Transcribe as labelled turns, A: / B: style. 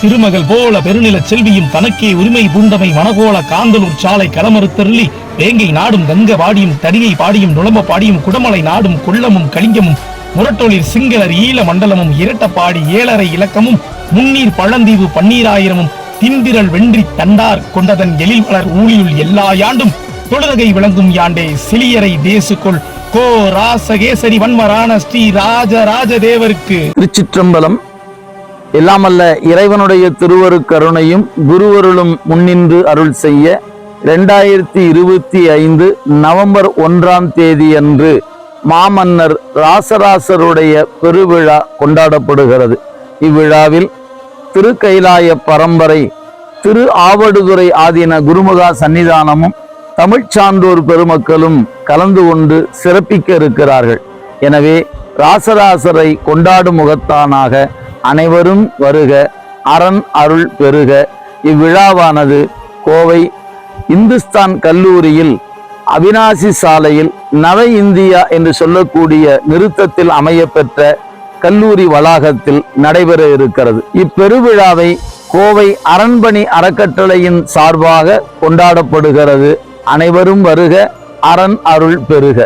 A: திருமகள் போல பெருநில செல்வியும் தனக்கே உரிமை பூண்டமை மணகோல காந்தலூர் சாலை களமறுத்தருளி வேங்கை நாடும் கங்க வாடியும் தடியை பாடியும் நுளம்ப பாடியும் குடமலை நாடும் கொள்ளமும் கலிங்கமும் முரட்டொழில் சிங்களர் ஈழ மண்டலமும் இரட்டப்பாடி 7.5 இலக்கமும் முன்னீர் பழந்தீவு 12,000 திந்திரல் வென்றி தண்டார் கொண்டதன் எழில் வளர் ஊழியுள் எல்லா யாண்டும் தொழுகை விளங்கும் யாண்டே செலியரை தேசுக்குள் கோ ராசகேசரி வன்மரான ஸ்ரீ ராஜராஜ தேவருக்கு
B: திருச்சிற்றம்பலம். எல்லாமல்ல இறைவனுடைய திருவருட்கருணையும் குருவருளும் முன்னின்று அருள் செய்ய 2025 நவம்பர் 1ஆம் தேதி அன்று மாமன்னர் ராசராசருடைய பெருவிழா கொண்டாடப்படுகிறது. இவ்விழாவில் திருக்கைலாய பரம்பரை திரு ஆவடுதுறை ஆதீன குருமுகா சன்னிதானமும் தமிழ்ச் சான்றோர் பெருமக்களும் கலந்து கொண்டு சிறப்பிக்க இருக்கிறார்கள். எனவே ராசராசரை கொண்டாடும் முகத்தானாக அனைவரும் வருக, அரண் அருள் பெருக. இவ்விழாவானது கோவை இந்துஸ்தான் கல்லூரியில் அவினாசி சாலையில் நவ இந்தியா என்று சொல்லக்கூடிய நிறுத்தத்தில் அமையப்பெற்ற கல்லூரி வளாகத்தில் நடைபெற இருக்கிறது. இப்பெருவிழாவை கோவை அரண்பணி அறக்கட்டளையின் சார்பாக கொண்டாடப்படுகிறது. அனைவரும் வருக, அரண் அருள் பெருக.